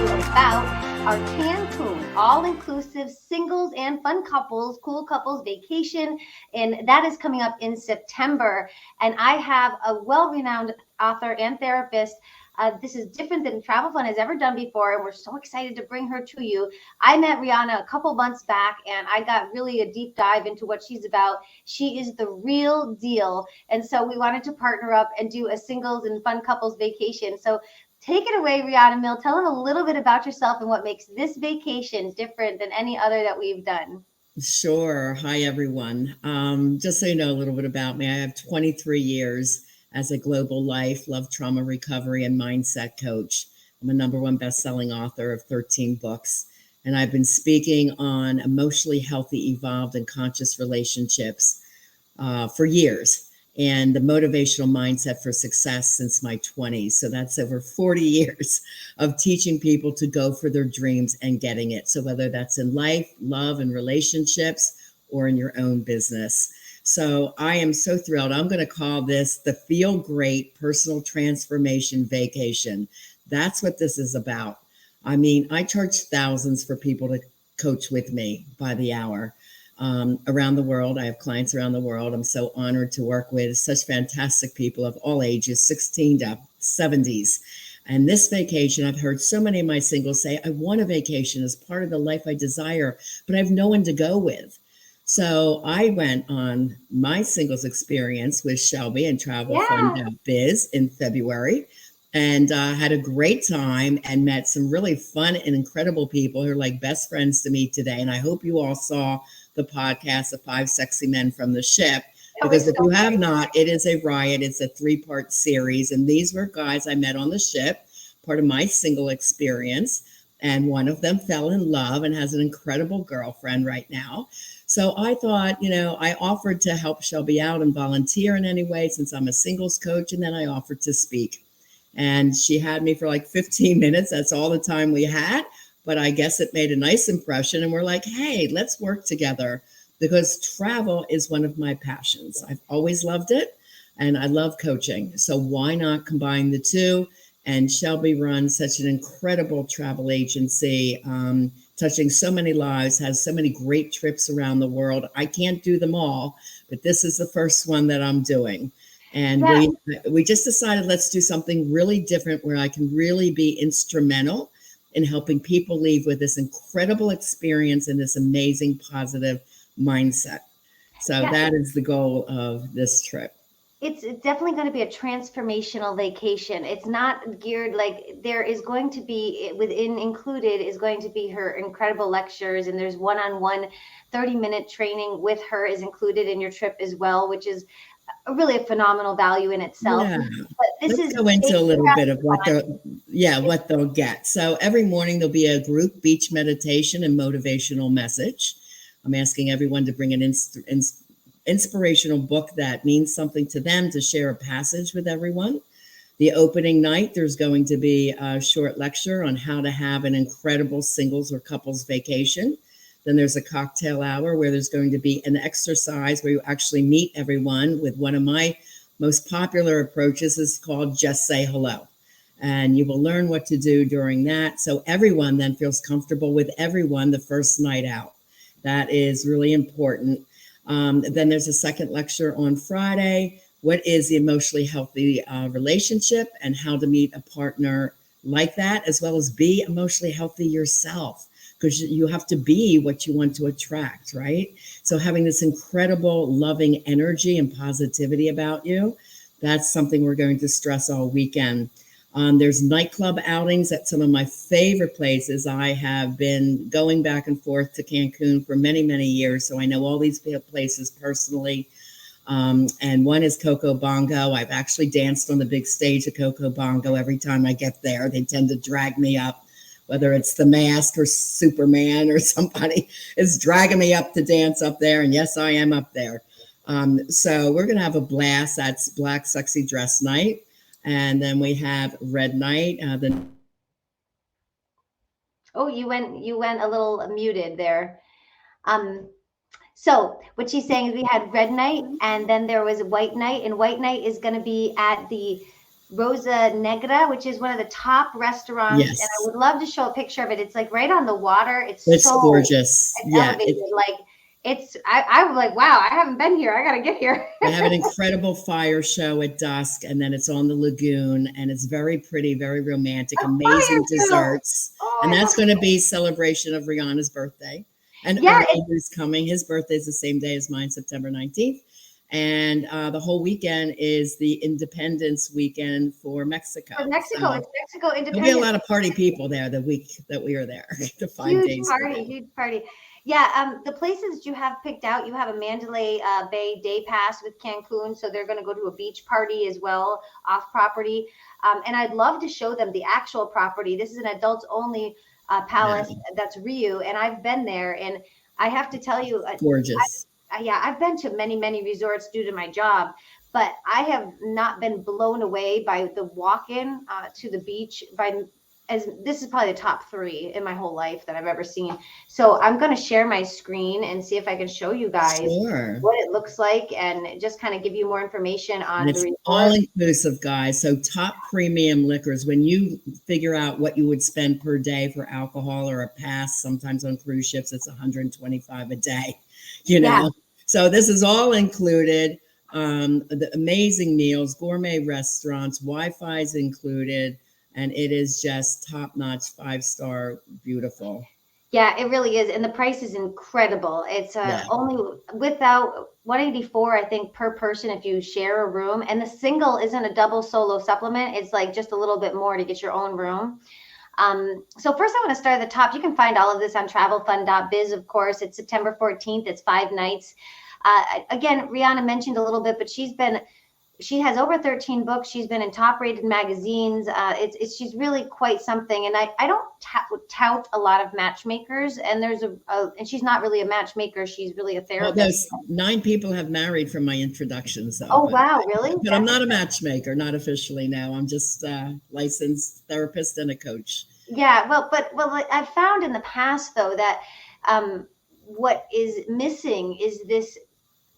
you about our Cancun all-inclusive singles and fun couples, cool couples vacation. And that is coming up in September. And I have a well-renowned author and therapist. This is different than Travel Fun has ever done before, and we're so excited to bring her to you. I met Rihanna a couple months back, and I got really a deep dive into what she's about. She is the real deal, and so we wanted to partner up and do a singles and fun couples vacation. So take it away, Rihanna Mill. Tell them a little bit about yourself and what makes this vacation different than any other that we've done. Sure. Hi, everyone. Just so you know a little bit about me, I have 23 years as a global life, love, trauma recovery, and mindset coach. I'm a #1 best-selling author of 13 books, and I've been speaking on emotionally healthy, evolved, and conscious relationships for years, and the motivational mindset for success since my 20s. So that's over 40 years of teaching people to go for their dreams and getting it. So whether that's in life, love, and relationships, or in your own business. So I am so thrilled. I'm going to call this the Feel Great Personal Transformation Vacation. That's what this is about. I mean, I charge thousands for people to coach with me by the hour. Around the world. I have clients around the world. I'm so honored to work with such fantastic people of all ages, 16 to 70s. And this vacation, I've heard so many of my singles say, I want a vacation as part of the life I desire, but I have no one to go with. So I went on my singles experience with Shelby and TravelFun.Biz in February, and had a great time and met some really fun and incredible people who are like best friends to me today. And I hope you all saw the podcast, The 5 Sexy Men from the Ship, because if you have not, it is a riot. It's a 3-part series. And these were guys I met on the ship, part of my single experience. And one of them fell in love and has an incredible girlfriend right now. So I thought, I offered to help Shelby out and volunteer in any way since I'm a singles coach. And then I offered to speak. And she had me for like 15 minutes. That's all the time we had. But I guess it made a nice impression. And we're like, hey, let's work together, because travel is one of my passions. I've always loved it, and I love coaching. So why not combine the two? And Shelby runs such an incredible travel agency, touching so many lives, has so many great trips around the world. I can't do them all, but this is the first one that I'm doing. And we just decided, let's do something really different where I can really be instrumental in helping people leave with this incredible experience and this amazing positive mindset. So that is the goal of this trip. It's definitely going to be a transformational vacation. It's not geared like there is going to be included is going to be her incredible lectures, and there's one-on-one 30-minute training with her is included in your trip as well, which is really a phenomenal value in itself. Yeah. But this Let's go into a little bit of what they'll get. So every morning there'll be a group beach meditation and motivational message. I'm asking everyone to bring an inspirational book that means something to them, to share a passage with everyone. The opening night, there's going to be a short lecture on how to have an incredible singles or couples vacation. Then there's a cocktail hour where there's going to be an exercise where you actually meet everyone with one of my most popular approaches is called Just Say Hello. And you will learn what to do during that. So everyone then feels comfortable with everyone the first night out. That is really important. Then there's a second lecture on Friday. What is the emotionally healthy relationship and how to meet a partner like that, as well as be emotionally healthy yourself, because you have to be what you want to attract, right? So having this incredible loving energy and positivity about you, that's something we're going to stress all weekend. There's nightclub outings at some of my favorite places. I have been going back and forth to Cancun for many, many years, so I know all these places personally. And one is Coco Bongo. I've actually danced on the big stage at Coco Bongo every time I get there. They tend to drag me up, whether it's The Mask or Superman or somebody is dragging me up to dance up there. And yes, I am up there. So we're going to have a blast. That's Black Sexy Dress Night. And then we have Red Night. Oh, you went a little muted there. So what she's saying is we had Red Night, and then there was White Night, and White Night is going to be at the Rosa Negra, which is one of the top restaurants. And I Yes, would love to show a picture of it. It's like right on the water. it's gorgeous. It's Yeah, elevated. Like I was like, wow, I haven't been here. I got to get here. they have an incredible fire show at dusk, and then it's on the lagoon, and it's very pretty, very romantic, A fire amazing show. desserts. Oh, And I that's love going to it. be celebration of Rihanna's birthday. And Yeah, Ernie, who's coming, his birthday is the same day as mine, September 19th. And the whole weekend is the Independence weekend for for Mexico. Mexico. So It's Mexico there'll be a Independence. lot of party people there the week that we are there, the five Huge days we're party, there. huge party. Yeah, the places you have picked out, you have a Mandalay Bay day pass with Cancun, so they're going to go to a beach party as well off property. And I'd love to show them the actual property. This is an adults only Yeah, palace that's Rio, and I've been there, and I have to tell you, gorgeous. yeah, I've been to many, many resorts due to my job, but I have not been blown away by the walk-in to the beach by as this is probably the top three in my whole life that I've ever seen. So I'm going to share my screen and see if I can show you guys Sure. what it looks like and just kind of give you more information And on the it's all resort. inclusive, guys. So top premium liquors. When you figure out what you would spend per day for alcohol or a pass, sometimes on cruise ships it's 125 a day, you Yeah. know. So this is all included. The amazing meals, gourmet restaurants, Wi-Fi is included, and it is just top-notch, five-star, beautiful. Yeah, it really is. And the price is incredible. It's Yeah. only without 184, I think, per person if you share a room. And the single isn't a double solo supplement. It's like just a little bit more to get your own room. So first I want to start at the top. You can find all of this on TravelFun.Biz, of course. It's September 14th. It's 5 nights. Again, Rihanna mentioned a little bit, but she has over 13 books. She's been in top rated magazines. She's really quite something. And I don't tout a lot of matchmakers. And and she's not really a matchmaker. She's really a Although therapist. 9 people have married from my introductions, though, Oh, wow. Really? but I'm not a matchmaker, not officially. No, I'm just a licensed therapist and a coach. Yeah. Well, I've found in the past though that what is missing is this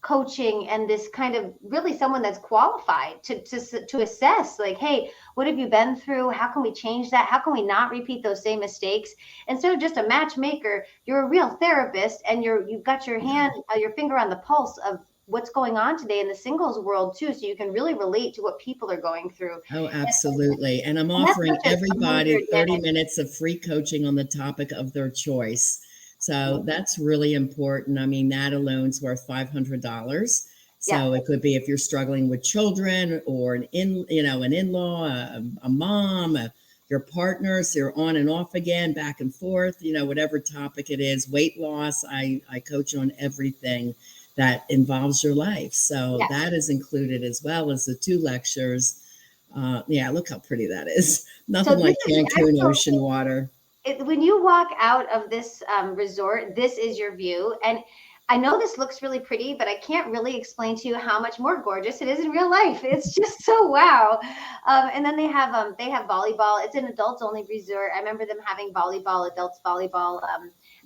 coaching and this kind of really someone that's qualified to assess like, hey, what have you been through? How can we change that? How can we not repeat those same mistakes? Instead of just a matchmaker, you're a real therapist, and you've got your Yeah. your finger on the pulse of what's going on today in the singles world too, so you can really relate to what people are going through. Oh, absolutely. And I'm And that's offering such a major everybody 30 advantage. minutes of free coaching on the topic of their choice. So that's really important. I mean, that alone's worth $500. Yeah. So it could be if you're struggling with children or an in-law, a mom, your partners, you're on and off again, back and forth, whatever topic it is, weight loss. I coach on everything that involves your life. So Yeah. that is included as well as the 2 lectures. Yeah, look how pretty that is. So Nothing this like is Cancun ocean water. when you walk out of this resort, this is your view. And I know this looks really pretty, but I can't really explain to you how much more gorgeous it is in real life. It's just so wow. And then they have volleyball. It's an adults only resort. I remember them having volleyball, adults volleyball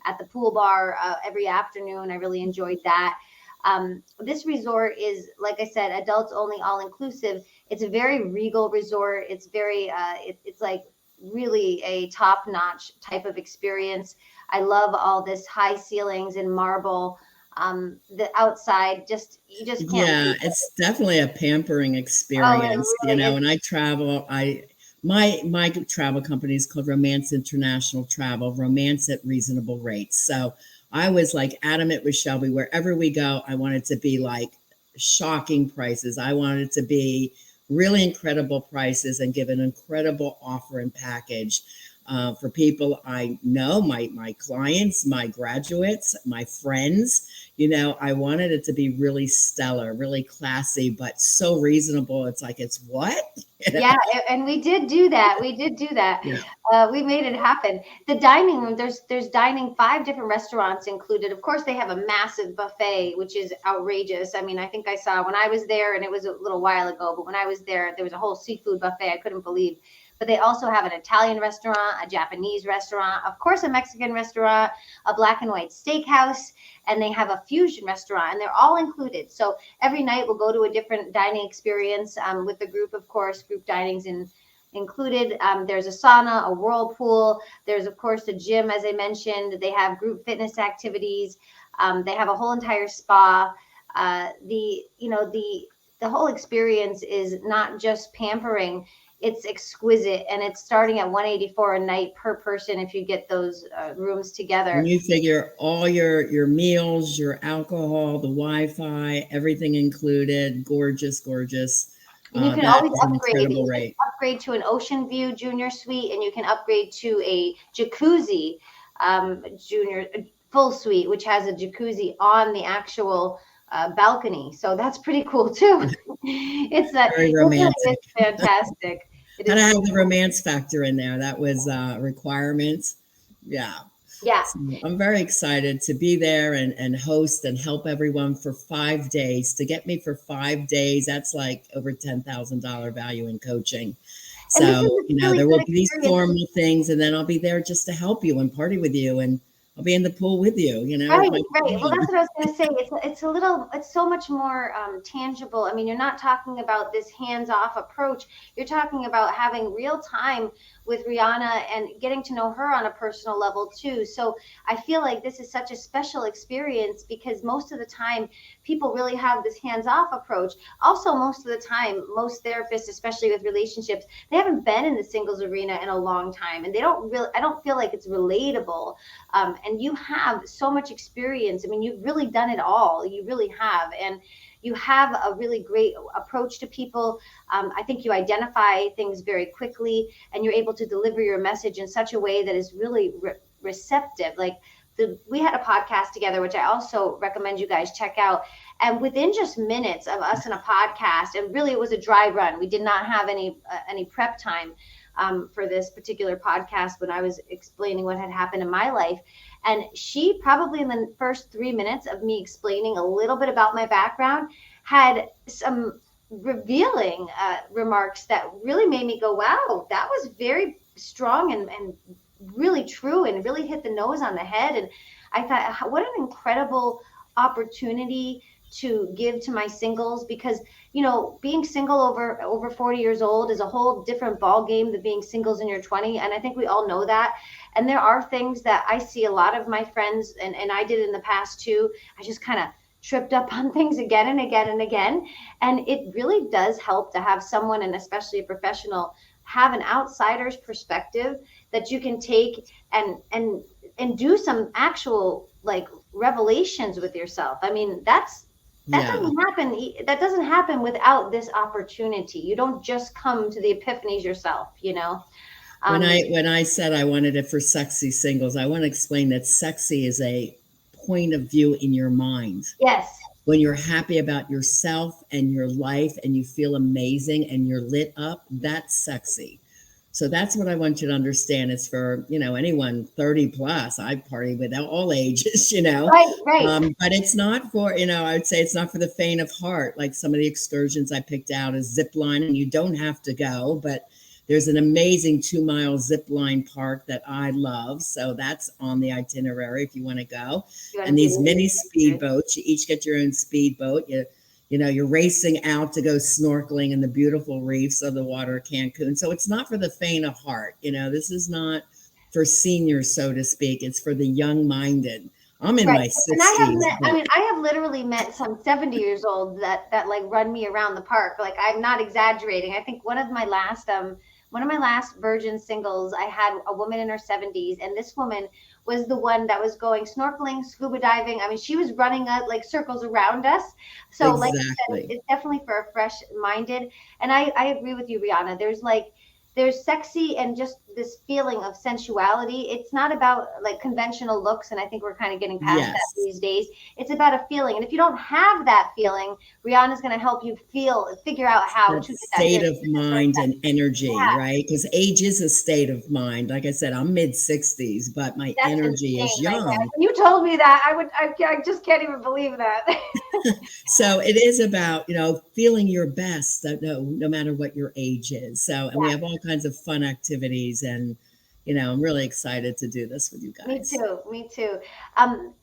at the pool bar every afternoon. I really enjoyed that. This resort is, like I said, adults only, all inclusive. It's a very regal resort. It's very, it's like really a top notch type of experience. I love all this high ceilings and marble. The outside, you just can't Yeah, beat it. it's definitely a pampering Oh, it experience. really is. When I travel, my travel company is called Romance International Travel, romance at reasonable rates. So I was like adamant with Shelby, wherever we go, I want it to be like shocking prices. I want it to be really incredible prices and give an incredible offer and package for people I know, my clients, my graduates, my friends. I wanted it to be really stellar, really classy, but so reasonable. It's like, it's what? Yeah, and we did do that. We did do that. Yeah. We made it happen. The dining room, there's dining, 5 different restaurants included. Of course, they have a massive buffet, which is outrageous. I mean, I think I saw when I was there, and it was a little while ago, but when I was there, there was a whole seafood buffet. I couldn't believe. but they also have an Italian restaurant, a Japanese restaurant, of course, a Mexican restaurant, a black and white steakhouse, and they have a fusion restaurant, and they're all included. So every night we'll go to a different dining experience with the group, of course, group dinings included. There's a sauna, a whirlpool. There's, of course, a gym, as I mentioned. They have group fitness activities. They have a whole entire spa. The whole experience is not just pampering, it's exquisite, and it's starting at 184 a night per person if you get those rooms together. And you figure all your meals, your alcohol, the Wi-Fi, everything included. Gorgeous. And you can That always is an upgrade. incredible You rate. can upgrade to an ocean view junior suite, and you can upgrade to a jacuzzi junior full suite, which has a jacuzzi on the actual balcony. So that's pretty cool too. Very It really romantic. is fantastic. It And is. I have the romance factor in there. That was requirements. Yeah. Yeah. So I'm very excited to be there and host and help everyone for 5 days. To get me for 5 days, that's like over $10,000 value in coaching. So, there will be these formal things, and then I'll be there just to help you and party with you, and I'll be in the pool with you, Right. with my Well, team. that's what I was going to say. It's so much more tangible. I mean, you're not talking about this hands-off approach. You're talking about having real time with Rihanna and getting to know her on a personal level too. So I feel like this is such a special experience because most of the time people really have this hands-off approach. Also, most of the time, most therapists, especially with relationships, they haven't been in the singles arena in a long time, and I don't feel like it's relatable. And you have so much experience. I mean, you've really done it all. You really have. And you have a really great approach to people. I think you identify things very quickly, and you're able to deliver your message in such a way that is really receptive. We had a podcast together, which I also recommend you guys check out. And within just minutes of us in a podcast, and really it was a dry run. We did not have any prep time for this particular podcast when I was explaining what had happened in my life. And she probably in the first 3 minutes of me explaining a little bit about my background had some revealing remarks that really made me go, wow, that was very strong and really true and really hit the nose on the head. And I thought, what an incredible opportunity to give to my singles, because being single over 40 years old is a whole different ball game than being singles in your 20s, and I think we all know that. And there are things that I see a lot of my friends, and I did in the past too. I just kind of tripped up on things again and again and again, and it really does help to have someone, and especially a professional, have an outsider's perspective that you can take and do some actual revelations with yourself. I mean, that doesn't happen without this opportunity. You don't just come to the epiphanies yourself, When I said I wanted it for sexy singles, I want to explain that sexy is a point of view in your mind. Yes. When you're happy about yourself and your life and you feel amazing and you're lit up, that's sexy. So that's what I want you to understand. It's for, anyone 30 plus. I party with all ages, Right. But it's not for, I would say it's not for the faint of heart. Like some of the excursions I picked out is zip line, and you don't have to go, but there's an amazing 2-mile zip line park that I love. So that's on the itinerary if you want to go. And these mini speedboats, you each get your own speedboat. You're racing out to go snorkeling in the beautiful reefs of the water of Cancun. So it's not for the faint of heart. This is not for seniors, so to speak. It's for the young-minded. I'm in my 60s. And I have literally met some 70 years old that run me around the park. Like, I'm not exaggerating. I think one of my last virgin singles, I had a woman in her 70s, and this woman was the one that was going snorkeling, scuba diving. I mean, she was running circles around us. So exactly. Like you said, it's definitely for a fresh minded. And I agree with you, Rihanna. There's sexy and just this feeling of sensuality. It's not about conventional looks, and I think we're kind of getting past that these days. It's about a feeling, and if you don't have that feeling, Rihanna's going to help you figure out how to get that state of mind and energy, right? Because age is a state of mind. Like I said, I'm mid-60s, but my energy is young. When you told me that, I just can't even believe that. So it is about, feeling your best, no matter what your age is. So, and we have all kinds of fun activities, and, I'm really excited to do this with you Me guys. too. Me too.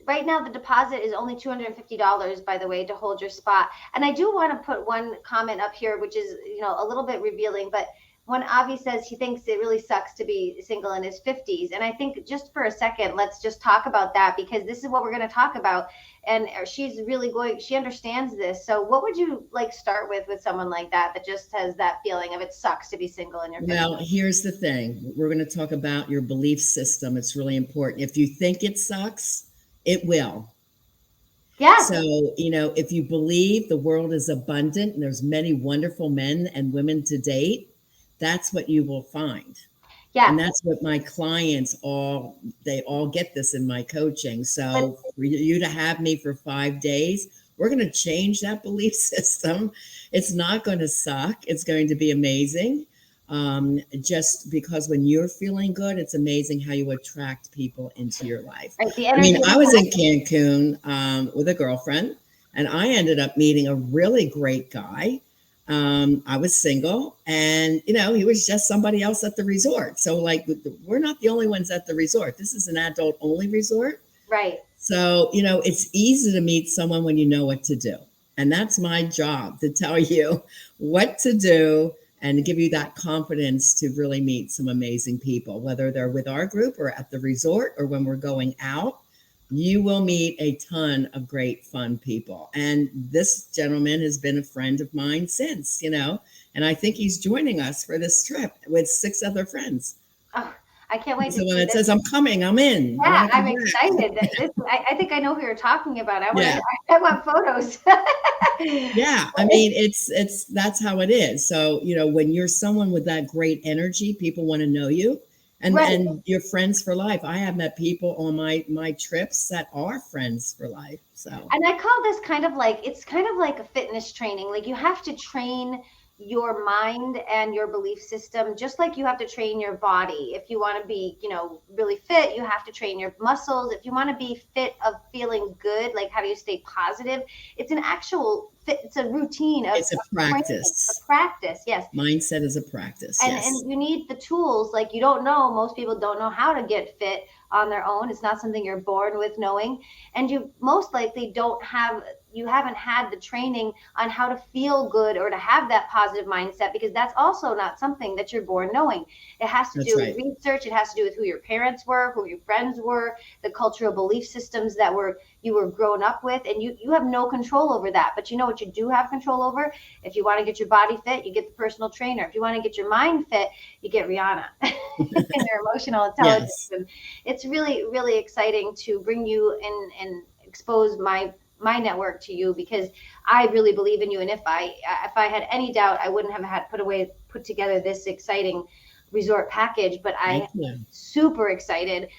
Right now, the deposit is only $250, by the way, to hold your spot. And I do want to put one comment up here, which is, a little bit revealing. But when Avi says he thinks it really sucks to be single in his 50s, and I think just for a second, let's just talk about that, because this is what we're going to talk about. And she's really she understands this. So, what would you like start with someone like that just has that feeling of it sucks to be single in your 50s? Well, here's the thing. We're going to talk about your belief system. It's really important. If you think it sucks, it will. Yes. So, if you believe the world is abundant and there's many wonderful men and women to date, that's what you will find. Yeah. And that's what my clients they all get this in my coaching. So for you to have me for 5 days, we're going to change that belief system. It's not going to suck. It's going to be amazing. Just because when you're feeling good, it's amazing how you attract people into your life. Right, the I mean, energy. I was in Cancun with a girlfriend, and I ended up meeting a really great guy. I was single, and he was just somebody else at the resort. So like, we're not the only ones at the resort. This is an adult only resort. Right. So, it's easy to meet someone when you know what to do. And that's my job, to tell you what to do and give you that confidence to really meet some amazing people, whether they're with our group or at the resort or when we're going out. You will meet a ton of great, fun people. And this gentleman has been a friend of mine since, and I think he's joining us for this trip with 6 other friends. Oh, I can't wait He's to the one see that this. says, I'm coming, I'm in. Yeah, I'm excited. I think I know who you're talking about. Yeah. I want photos. Yeah, I mean, that's how it is. So, when you're someone with that great energy, people want to know you, and Right. and you're friends for life. I have met people on my trips that are friends for life. So, And I call this it's kind of like a fitness training. Like, you have to train your mind and your belief system, just like you have to train your body. If you want to be, really fit, you have to train your muscles. If you want to be fit of feeling good, like how do you stay positive? It's an actual fit. It's a routine it's a practice. A practice. Yes. Mindset is a practice. Yes. And you need the tools. Like, most people don't know how to get fit on their own. It's not something you're born with knowing. And you most likely you haven't had the training on how to feel good or to have that positive mindset, because that's also not something that you're born knowing. It has to do with research. It has to do with who your parents were, who your friends were, the cultural belief systems that you were grown up with, and you have no control over that. But you know what you do have control over? If you want to get your body fit, you get the personal trainer. If you want to get your mind fit, you get Rihanna and your emotional intelligence. Yes. And it's really, really exciting to bring you in and expose my network to you, because I really believe in you. And if I had any doubt, I wouldn't have had put together this exciting resort package. But I'm super excited.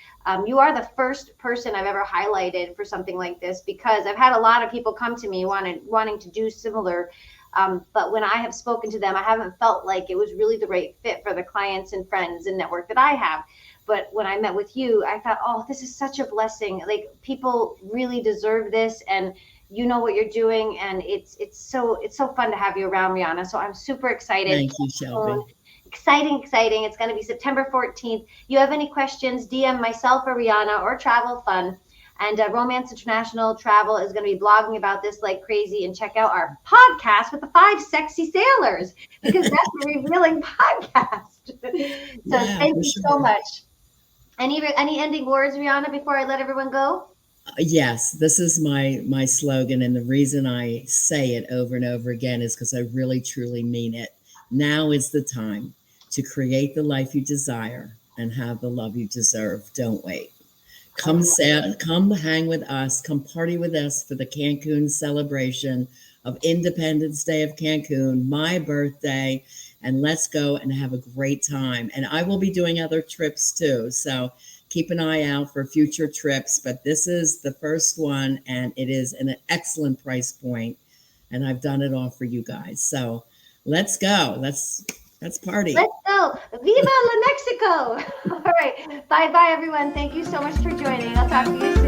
You are the first person I've ever highlighted for something like this, because I've had a lot of people come to me wanting to do similar. But when I have spoken to them, I haven't felt like it was really the right fit for the clients and friends and network that I have. But when I met with you, I thought, oh, this is such a blessing. Like, people really deserve this, and you know what you're doing, and it's so fun to have you around, Rihanna. So I'm super excited. Thank you, Shelby. Exciting. It's going to be September 14th. You have any questions, DM myself or Rihanna or Travel Fun. And Romance International Travel is going to be blogging about this like crazy. And check out our podcast with the 5 sexy sailors, because that's a revealing podcast. So thank you so much. Any ending words, Rihanna, before I let everyone go? Yes, this is my slogan, and the reason I say it over and over again is because I really truly mean it. Now is the time to create the life you desire and have the love you deserve. Don't wait. Come hang with us. Come party with us for the Cancun celebration of Independence Day of Cancun, my birthday, and let's go and have a great time. And I will be doing other trips too, so keep an eye out for future trips. But this is the first one, and it is an excellent price point, and I've done it all for you guys. So let's go. Let's party. Let's go. Viva la Mexico. All right. Bye, everyone. Thank you so much for joining. I'll talk to you soon.